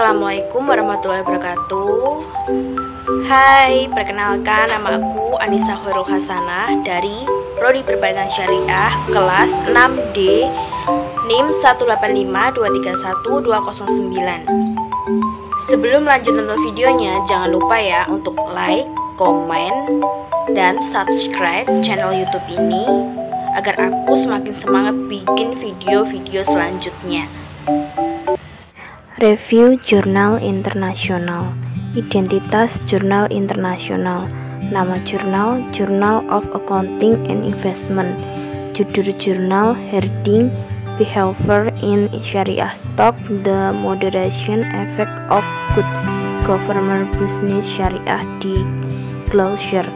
Assalamualaikum warahmatullahi wabarakatuh. Hai, perkenalkan nama aku Anissa Khairul Hasanah dari Prodi Perbankan Syariah kelas 6D NIM 185231209. Sebelum lanjut nonton videonya, jangan lupa ya untuk like, komen, dan subscribe channel YouTube ini agar aku semakin semangat bikin video-video selanjutnya. Review Jurnal Internasional. Identitas Jurnal Internasional. Nama jurnal Journal of Accounting and Investment. Judul jurnal Heading Behavior in Sharia Stock, The Moderation Effect of Good Government Business Syariah Disclosure.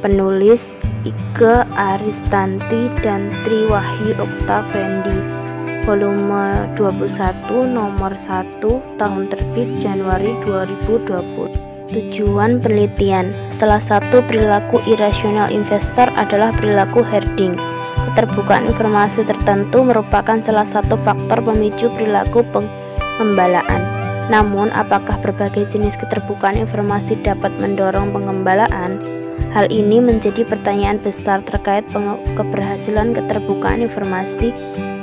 Penulis Ike Aristanti dan Triwahyu Oktavandi. Volume 21 nomor 1 tahun terbit Januari 2020. Tujuan penelitian. Salah satu perilaku irasional investor adalah perilaku hoarding. Keterbukaan informasi tertentu merupakan salah satu faktor pemicu perilaku pengembalaan. Namun, apakah berbagai jenis keterbukaan informasi dapat mendorong pengembalaan? Hal ini menjadi pertanyaan besar terkait keberhasilan keterbukaan informasi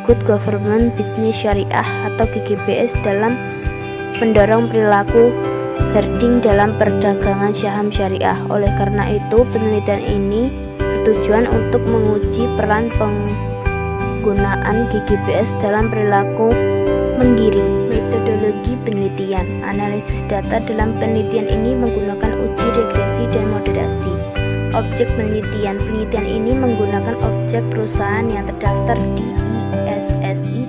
Good Government Business Syariah atau GGBS dalam mendorong perilaku hoarding dalam perdagangan saham syariah. Oleh karena itu, penelitian ini bertujuan untuk menguji peran penggunaan GGBS dalam perilaku menggiring. Metodologi penelitian. Analisis data dalam penelitian ini menggunakan uji regresi dan moderasi. Objek penelitian. Penelitian ini menggunakan objek perusahaan yang terdaftar di ISSI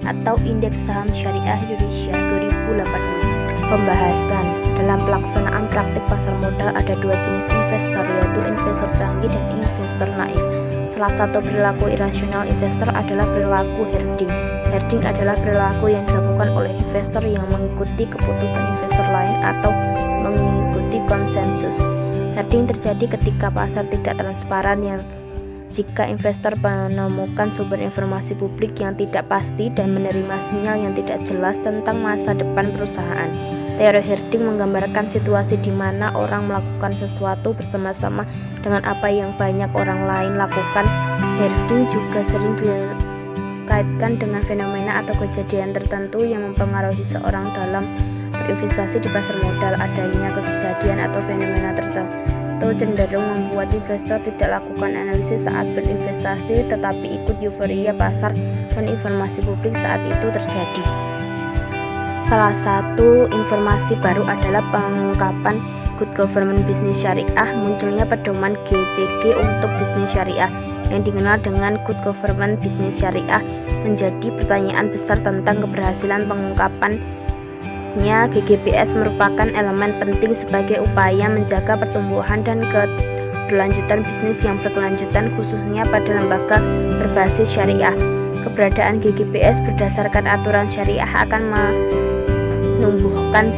atau Indeks Saham Syariah Indonesia 2018. Pembahasan. Dalam pelaksanaan praktik pasar modal ada dua jenis investor, yaitu investor canggih dan investor naif. Salah satu perilaku irasional investor adalah perilaku hoarding. Hoarding adalah perilaku yang dilakukan oleh investor yang mengikuti keputusan investor lain atau mengikuti konsensus. Hoarding terjadi ketika pasar tidak transparan, jika investor menemukan sumber informasi publik yang tidak pasti dan menerima sinyal yang tidak jelas tentang masa depan perusahaan. Teori hoarding menggambarkan situasi di mana orang melakukan sesuatu bersama-sama dengan apa yang banyak orang lain lakukan. Hoarding juga sering dikaitkan dengan fenomena atau kejadian tertentu yang mempengaruhi seorang dalam berinvestasi di pasar modal. Adanya kejadian atau fenomena tertentu cenderung membuat investor tidak lakukan analisis saat berinvestasi, tetapi ikut euforia pasar dan informasi publik saat itu terjadi. Salah satu informasi baru adalah pengungkapan Good Government Business Syariah. Munculnya pedoman GCG untuk bisnis syariah yang dikenal dengan Good Government Business Syariah menjadi pertanyaan besar tentang keberhasilan pengungkapan. GGBS merupakan elemen penting sebagai upaya menjaga pertumbuhan dan keberlanjutan bisnis yang berkelanjutan, khususnya pada lembaga berbasis syariah. Keberadaan GGBS berdasarkan aturan syariah akan menumbuhkan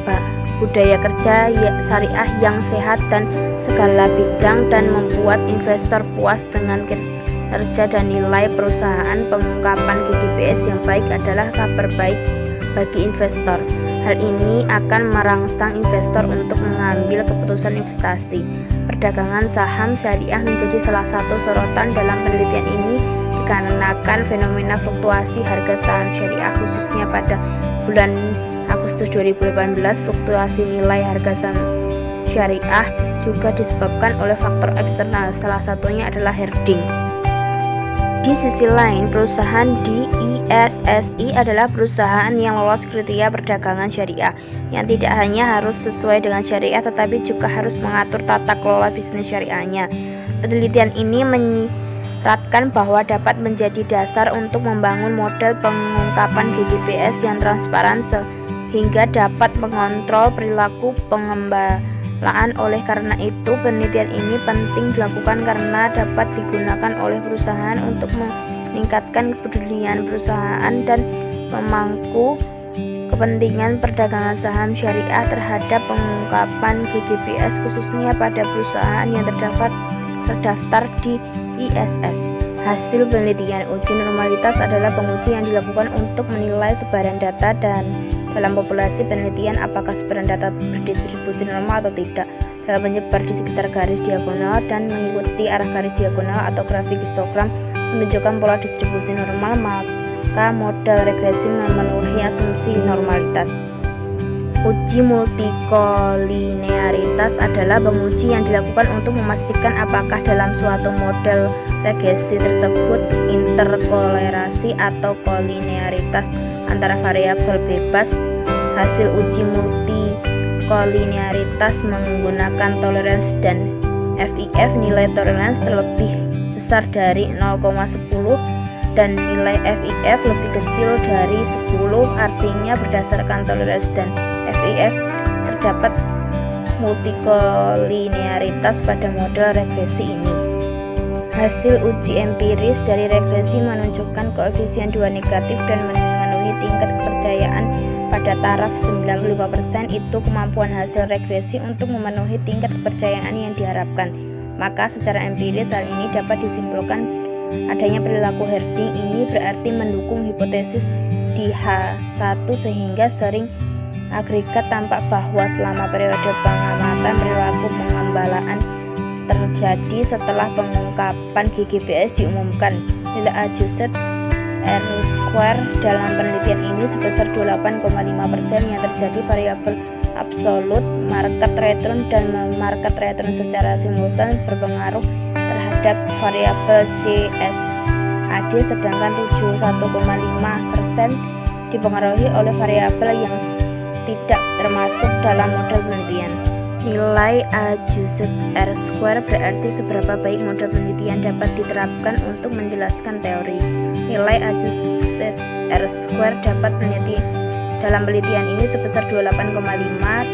budaya kerja syariah yang sehat dan segala bidang dan membuat investor puas dengan kinerja dan nilai perusahaan. Pengungkapan GGBS yang baik adalah kabar baik bagi investor. Hal ini akan merangsang investor untuk mengambil keputusan investasi. Perdagangan saham syariah menjadi salah satu sorotan dalam penelitian ini dikarenakan fenomena fluktuasi harga saham syariah, khususnya pada bulan Agustus 2018. Fluktuasi nilai harga saham syariah juga disebabkan oleh faktor eksternal, salah satunya adalah hoarding. Di sisi lain, perusahaan di ISSI adalah perusahaan yang lolos kriteria perdagangan syariah, yang tidak hanya harus sesuai dengan syariah tetapi juga harus mengatur tata kelola bisnis syariahnya. Penelitian ini menyiratkan bahwa dapat menjadi dasar untuk membangun model pengungkapan GGBS yang transparan sehingga dapat mengontrol perilaku pengembalaan. Oleh karena itu, penelitian ini penting dilakukan karena dapat digunakan oleh perusahaan untuk meningkatkan kepedulian perusahaan dan memangku kepentingan perdagangan saham syariah terhadap pengungkapan GGBS, khususnya pada perusahaan yang terdaftar di ISS. Hasil penelitian. Uji normalitas adalah penguji yang dilakukan untuk menilai sebaran data dan dalam populasi penelitian apakah sebaran data berdistribusi normal atau tidak, dalam menyebar di sekitar garis diagonal dan mengikuti arah garis diagonal atau grafik histogram menunjukkan pola distribusi normal, maka model regresi memenuhi asumsi normalitas. Uji multikolinearitas adalah penguji yang dilakukan untuk memastikan apakah dalam suatu model regresi tersebut interkolerasi atau kolinearitas antara variabel bebas. Hasil uji multikolinearitas menggunakan toleransi dan FIF. Nilai toleransi terlebih besar dari 0,10 dan nilai FIF lebih kecil dari 10, artinya berdasarkan toleransi dan FIF terdapat multikolinearitas pada model regresi ini. Hasil uji empiris dari regresi menunjukkan koefisien 2 negatif dan memenuhi tingkat kepercayaan pada taraf 95%. Itu kemampuan hasil regresi untuk memenuhi tingkat kepercayaan yang diharapkan. Maka secara empiris hal ini dapat disimpulkan adanya perilaku herding. Ini berarti mendukung hipotesis di H1 sehingga sering agregat tampak bahwa selama periode pengamatan perilaku pengembalaan terjadi setelah pengungkapan GGBS diumumkan. Nilai adjusted R-square dalam penelitian ini sebesar 28,5% yang terjadi variabel absolut market return dan market return secara simultan berpengaruh terhadap variabel CSAD, sedangkan 71,5% dipengaruhi oleh variabel yang tidak termasuk dalam model penelitian. Nilai adjusted R-square berarti seberapa baik model penelitian dapat diterapkan untuk menjelaskan teori. Nilai adjusted R-square dalam penelitian ini sebesar 28,5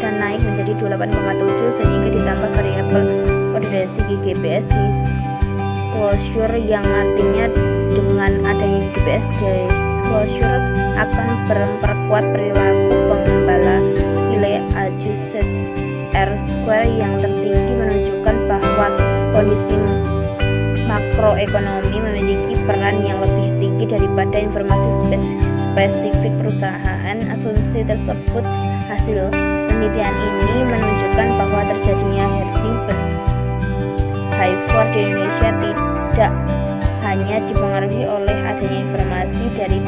dan naik menjadi 28,7 sehingga ditambah variabel moderasi GGBS disclosure, yang artinya dengan adanya GGBS disclosure akan memperkuat perilaku pengembala. Nilai adjusted R-square yang tertinggi menunjukkan bahwa kondisi makroekonomi memiliki peran yang lebih tinggi daripada informasi spesifik perusahaan. Asumsi tersebut hasil penelitian ini menunjukkan bahwa terjadinya herding behavior di Indonesia tidak hanya dipengaruhi oleh adanya informasi dari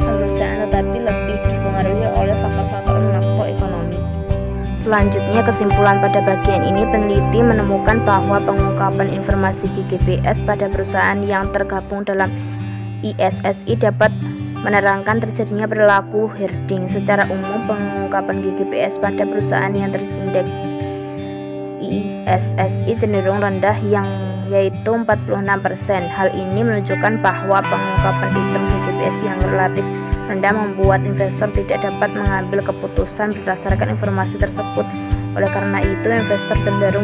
perusahaan, tetapi lebih dipengaruhi oleh faktor-faktor makroekonomi. Selanjutnya, kesimpulan pada bagian ini, peneliti menemukan bahwa pengungkapan informasi GGBS pada perusahaan yang tergabung dalam ISSI dapat menerangkan terjadinya perilaku herding. Secara umum, pengungkapan GGBS pada perusahaan yang terindeks ISSI cenderung rendah, yaitu 46%. Hal ini menunjukkan bahwa pengungkapan item GGBS yang relatif rendah membuat investor tidak dapat mengambil keputusan berdasarkan informasi tersebut. Oleh karena itu, investor cenderung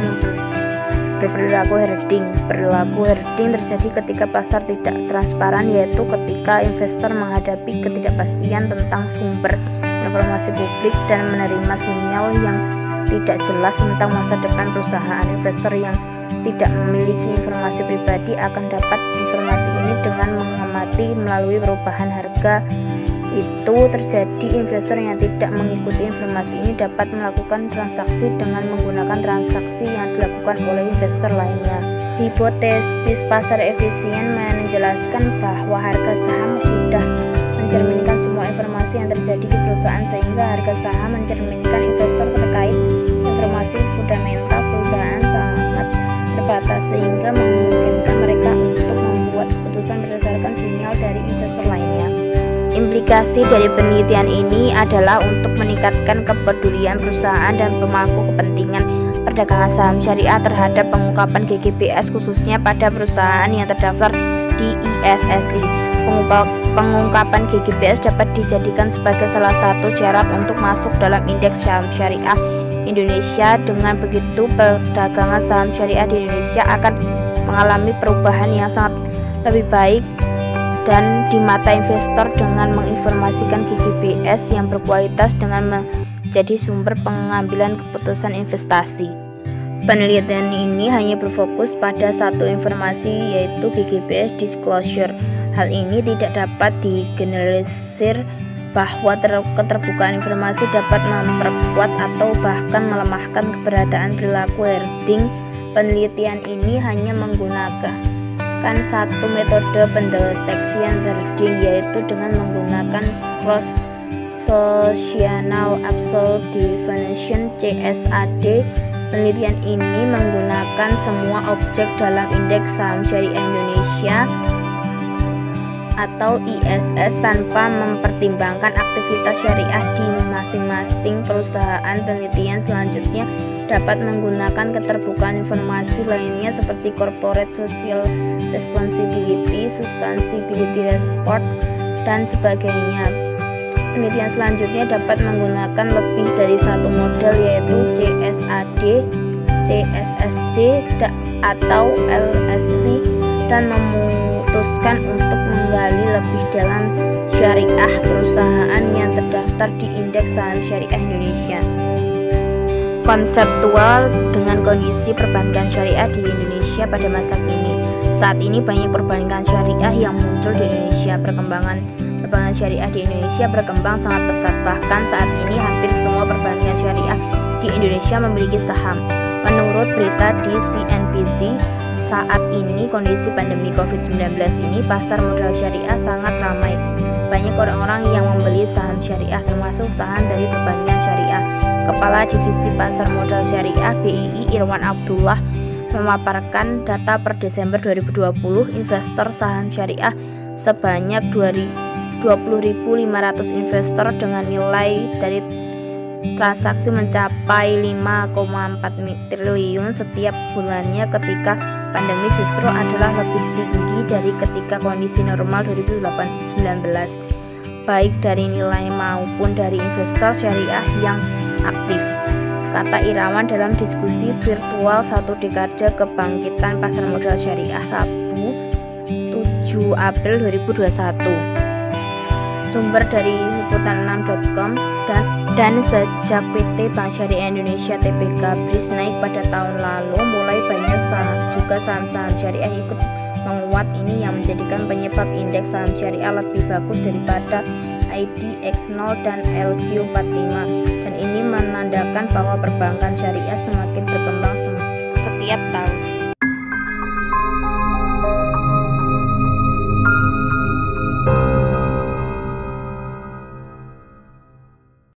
berperilaku herding. Perilaku herding terjadi ketika pasar tidak transparan, yaitu ketika investor menghadapi ketidakpastian tentang sumber informasi publik dan menerima sinyal yang tidak jelas tentang masa depan perusahaan. Investor yang tidak memiliki informasi pribadi akan dapat informasi ini dengan mengamati melalui perubahan harga. Itu terjadi, investor yang tidak mengikuti informasi ini dapat melakukan transaksi dengan menggunakan transaksi yang dilakukan oleh investor lainnya. Hipotesis pasar efisien menjelaskan bahwa harga saham sudah mencerminkan semua informasi yang terjadi di perusahaan, sehingga harga saham mencerminkan investor terkait informasi fundamental perusahaan sangat terbatas, sehingga memungkinkan mereka untuk membuat keputusan berdasarkan sinyal dari investor lainnya. Implikasi dari penelitian ini adalah untuk meningkatkan kepedulian perusahaan dan pemangku kepentingan perdagangan saham syariah terhadap pengungkapan GGBS, khususnya pada perusahaan yang terdaftar di ISSI. Pengungkapan GGBS dapat dijadikan sebagai salah satu syarat untuk masuk dalam indeks saham syariah Indonesia. Dengan begitu, perdagangan saham syariah di Indonesia akan mengalami perubahan yang sangat lebih baik dan di mata investor dengan menginformasikan GGBS yang berkualitas dengan menjadi sumber pengambilan keputusan investasi. Penelitian ini hanya berfokus pada satu informasi, yaitu GGBS disclosure. Hal ini tidak dapat digeneralisir bahwa keterbukaan informasi dapat memperkuat atau bahkan melemahkan keberadaan perilaku herding. Penelitian ini hanya menggunakan satu metode pendeteksian herding, yaitu dengan menggunakan cross sectional absolute definition (CSAD). Penelitian ini menggunakan semua objek dalam Indeks Saham Syariah Indonesia atau ISS tanpa mempertimbangkan aktivitas syariah di masing-masing perusahaan. Penelitian selanjutnya dapat menggunakan keterbukaan informasi lainnya seperti corporate social responsibility, sustainability report, dan sebagainya. Penelitian selanjutnya dapat menggunakan lebih dari satu model, yaitu CSAD, CSSD, atau LSV, dan memutuskan untuk menggali lebih dalam syariah perusahaan yang terdaftar di Indeks Saham Syariah Indonesia. Konseptual dengan kondisi perbankan syariah di Indonesia pada masa kini. Saat ini banyak perbankan syariah yang muncul di Indonesia. Perkembangan syariah di Indonesia berkembang sangat pesat. Bahkan saat ini hampir semua perbankan syariah di Indonesia memiliki saham. Menurut berita di CNBC, saat ini kondisi pandemi COVID-19 ini pasar modal syariah sangat ramai. Banyak orang-orang yang membeli saham syariah, termasuk saham dari perbankan syariah. Kepala Divisi Pasar Modal Syariah BII Irwan Abdullah memaparkan data per Desember 2020, investor saham syariah sebanyak 20.500 investor dengan nilai dari transaksi mencapai 5,4 triliun setiap bulannya. Ketika pandemi justru adalah lebih tinggi dari ketika kondisi normal 2019, baik dari nilai maupun dari investor syariah yang aktif, kata Irawan dalam diskusi virtual 1 dekade kebangkitan pasar modal syariah Rabu 7 April 2021. Sumber dari liputan6.com dan sejak PT Bank Syariah Indonesia (TBK) BRIS naik pada tahun lalu, mulai banyak saham-saham syariah ikut menguat. Ini yang menjadikan penyebab indeks saham syariah lebih bagus daripada IDX0 dan LQ45, dan ini menandakan bahwa perbankan syariah semakin berkembang setiap tahun.